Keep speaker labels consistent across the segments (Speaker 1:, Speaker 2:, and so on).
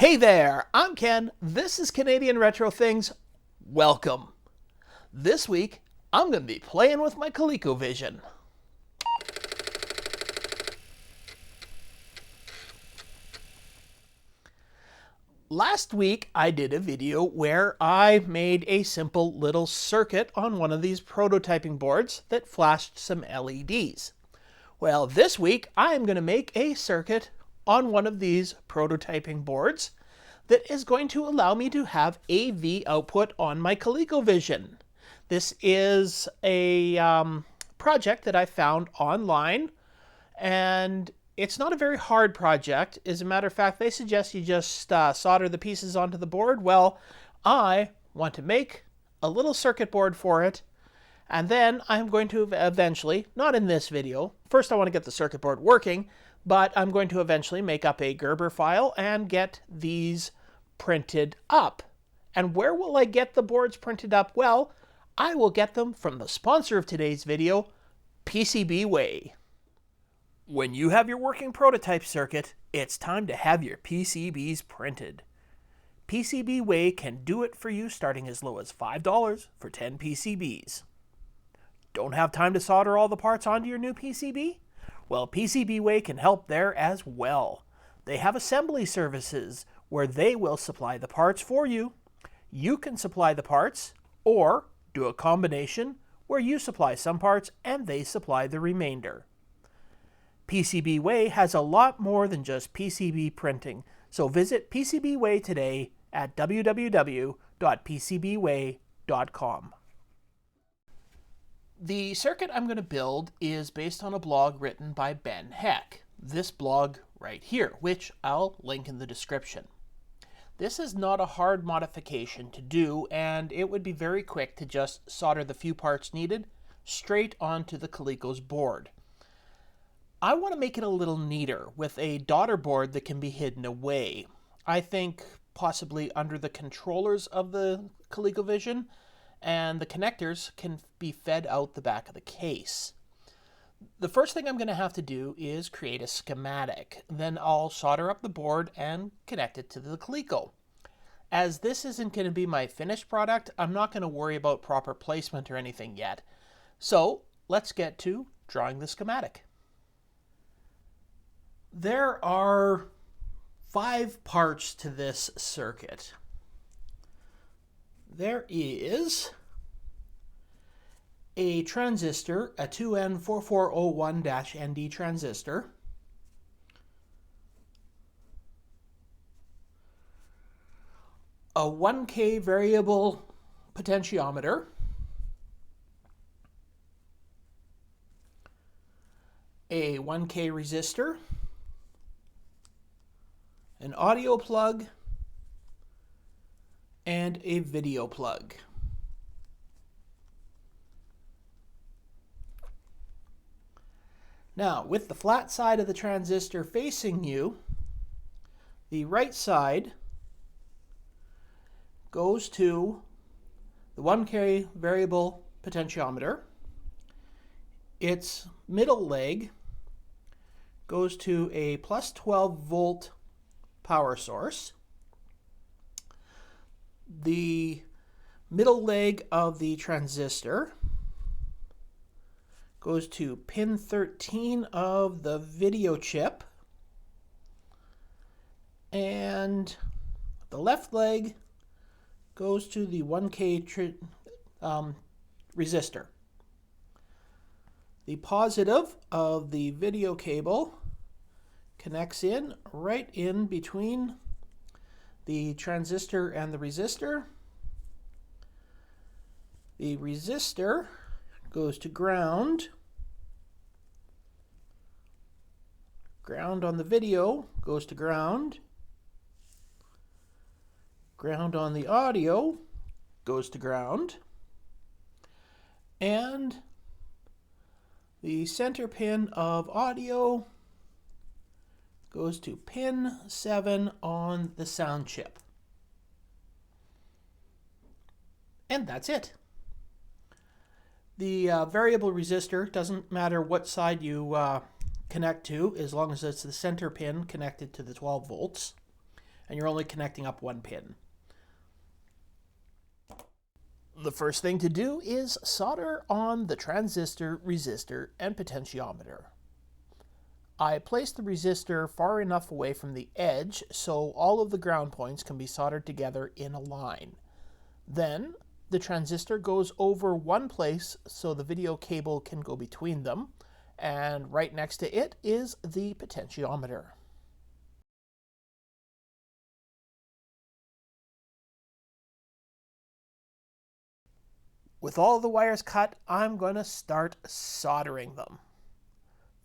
Speaker 1: Hey there, I'm Ken. This is Canadian Retro Things. Welcome. This week, I'm going to be playing with my ColecoVision. Last week, I did a video where I made a simple little circuit on one of these prototyping boards that flashed some LEDs. Well, this week, I'm going to make a circuit on one of these prototyping boards that is going to allow me to have AV output on my ColecoVision. This is a project that I found online, and it's not a very hard project. As a matter of fact, they suggest you just solder the pieces onto the board. Well, I want to make a little circuit board for it, and then I'm going to eventually, not in this video, first I want to get the circuit board working, but I'm going to eventually make up a Gerber file and get these printed up. And where will I get the boards printed up? Well, I will get them from the sponsor of today's video, PCBWay. When you have your working prototype circuit, it's time to have your PCBs printed. PCBWay can do it for you starting as low as $5 for 10 PCBs. Don't have time to solder all the parts onto your new PCB? Well, PCBWay can help there as well. They have assembly services where they will supply the parts for you. You can supply the parts, or do a combination where you supply some parts and they supply the remainder. PCBWay has a lot more than just PCB printing, so visit PCBWay today at www.pcbway.com. The circuit I'm going to build is based on a blog written by Ben Heck, this blog right here, which I'll link in the description. This is not a hard modification to do, and it would be very quick to just solder the few parts needed straight onto the Coleco's board. I want to make it a little neater with a daughter board that can be hidden away. I think possibly under the controllers of the ColecoVision, and the connectors can be fed out the back of the case. The first thing I'm going to have to do is create a schematic. Then I'll solder up the board and connect it to the Coleco. As this isn't going to be my finished product, I'm not going to worry about proper placement or anything yet. So let's get to drawing the schematic. There are 5 parts to this circuit. There is a transistor, a 2N4401-ND transistor, a 1K variable potentiometer, a 1K resistor, an audio plug, and a video plug. Now, with the flat side of the transistor facing you, the right side goes to the 1K variable potentiometer. Its middle leg goes to a plus 12 volt power source. The middle leg of the transistor goes to pin 13 of the video chip, and the left leg goes to the 1K resistor. The positive of the video cable connects in right in between the transistor and the resistor. The resistor goes to ground. Ground on the video goes to ground. Ground on the audio goes to ground. And the center pin of audio goes to pin 7 on the sound chip. And that's it. The variable resistor, doesn't matter what side you connect to, as long as it's the center pin connected to the 12 volts. and you're only connecting up one pin. The first thing to do is solder on the transistor, resistor, and potentiometer. I placed the resistor far enough away from the edge so all of the ground points can be soldered together in a line. Then the transistor goes over one place so the video cable can go between them, and right next to it is the potentiometer. With all the wires cut, I'm going to start soldering them.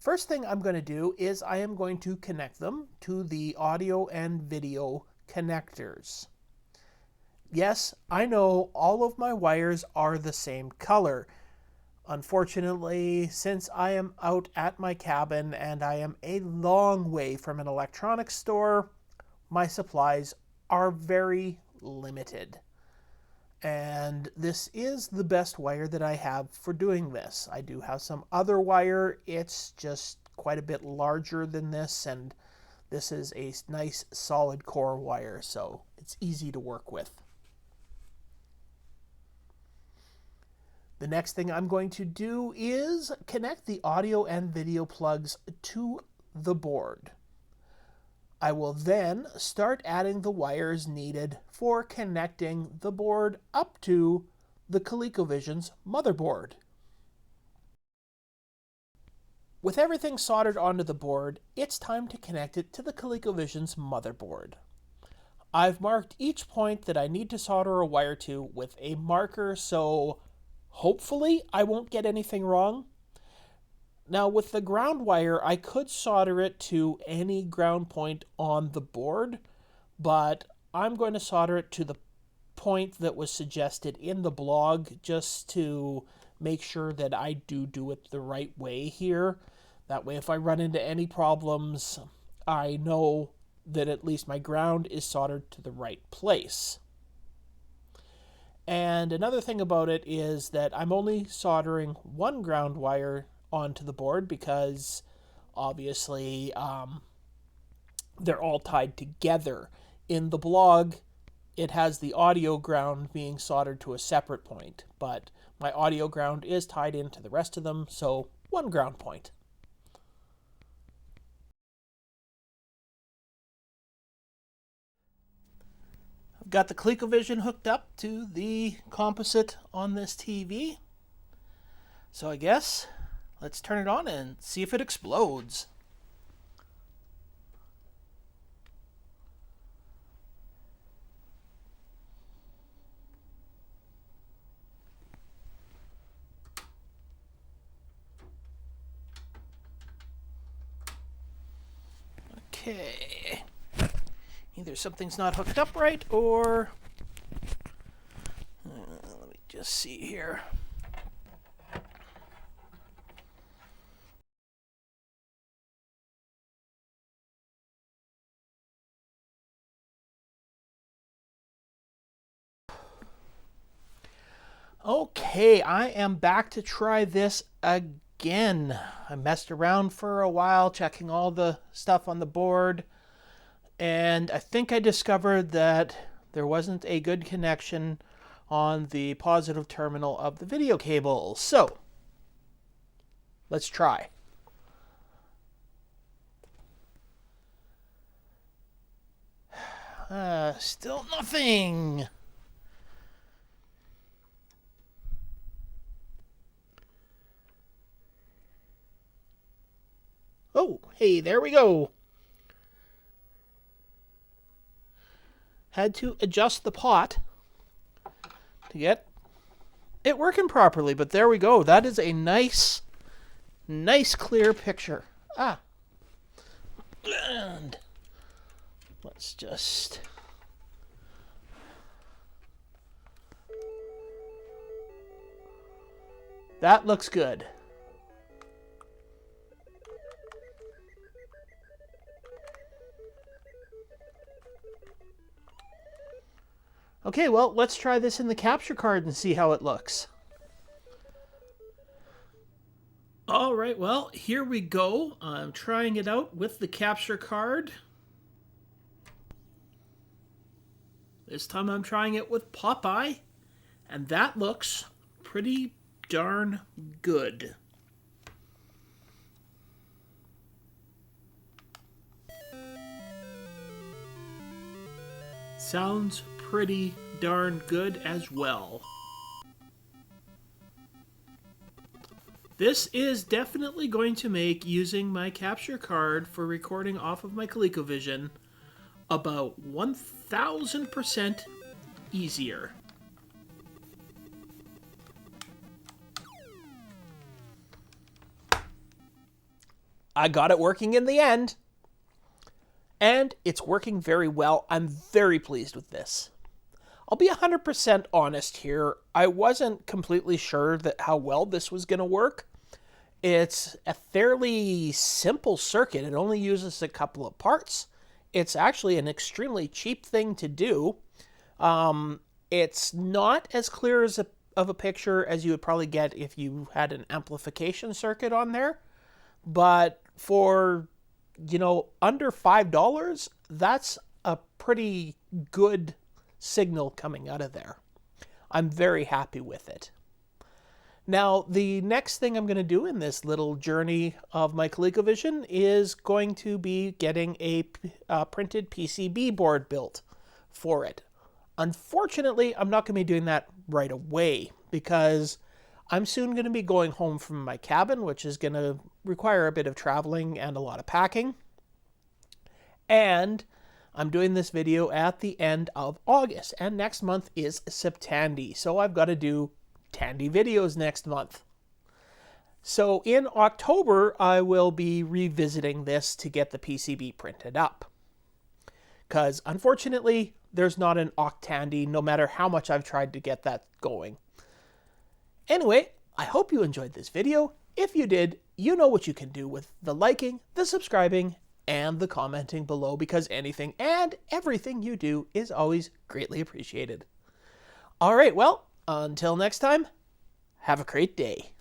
Speaker 1: First thing I'm going to do is I am going to connect them to the audio and video connectors. Yes, I know all of my wires are the same color. Unfortunately, since I am out at my cabin and I am a long way from an electronics store, my supplies are very limited. And this is the best wire that I have for doing this. I do have some other wire. It's just quite a bit larger than this, and this is a nice solid core wire, so it's easy to work with. The next thing I'm going to do is connect the audio and video plugs to the board. I will then start adding the wires needed for connecting the board up to the ColecoVision's motherboard. With everything soldered onto the board, it's time to connect it to the ColecoVision's motherboard. I've marked each point that I need to solder a wire to with a marker, so hopefully I won't get anything wrong. Now with the ground wire, I could solder it to any ground point on the board, but I'm going to solder it to the point that was suggested in the blog just to make sure that I do it the right way here. That way if I run into any problems, I know that at least my ground is soldered to the right place. And another thing about it is that I'm only soldering one ground wire onto the board because obviously they're all tied together. In the blog, it has the audio ground being soldered to a separate point, but my audio ground is tied into the rest of them, so one ground point. I've got the ColecoVision hooked up to the Composite on this TV, so I guess let's turn it on and see if it explodes. Okay. Either something's not hooked up right or... let me just see here. Okay, I am back to try this again. I messed around for a while, checking all the stuff on the board, and I think I discovered that there wasn't a good connection on the positive terminal of the video cable. So, let's try. Still nothing. Oh, hey, there we go. Had to adjust the pot to get it working properly, but there we go. That is a nice clear picture. And let's just... That looks good. Okay, well, let's try this in the capture card and see how it looks. All right, well, here we go. I'm trying it out with the capture card. This time I'm trying it with Popeye, and that looks pretty darn good. Sounds pretty darn good as well. This is definitely going to make using my capture card for recording off of my ColecoVision about 1000% easier. I got it working in the end. And it's working very well. I'm very pleased with this. I'll be 100% honest here. I wasn't completely sure that how well this was going to work. It's a fairly simple circuit. It only uses a couple of parts. It's actually an extremely cheap thing to do. It's not as clear of a picture as you would probably get if you had an amplification circuit on there. But for under $5, that's a pretty good signal coming out of there. I'm very happy with it. Now, the next thing I'm going to do in this little journey of my ColecoVision is going to be getting a printed PCB board built for it. Unfortunately, I'm not going to be doing that right away because I'm soon going to be going home from my cabin, which is going to require a bit of traveling and a lot of packing. And I'm doing this video at the end of August, and next month is Septandy, so I've got to do Tandy videos next month. So in October, I will be revisiting this to get the PCB printed up. Because unfortunately, there's not an Octandy, no matter how much I've tried to get that going. Anyway, I hope you enjoyed this video. If you did, you know what you can do with the liking, the subscribing, and the commenting below, because anything and everything you do is always greatly appreciated. All right, well, until next time, have a great day.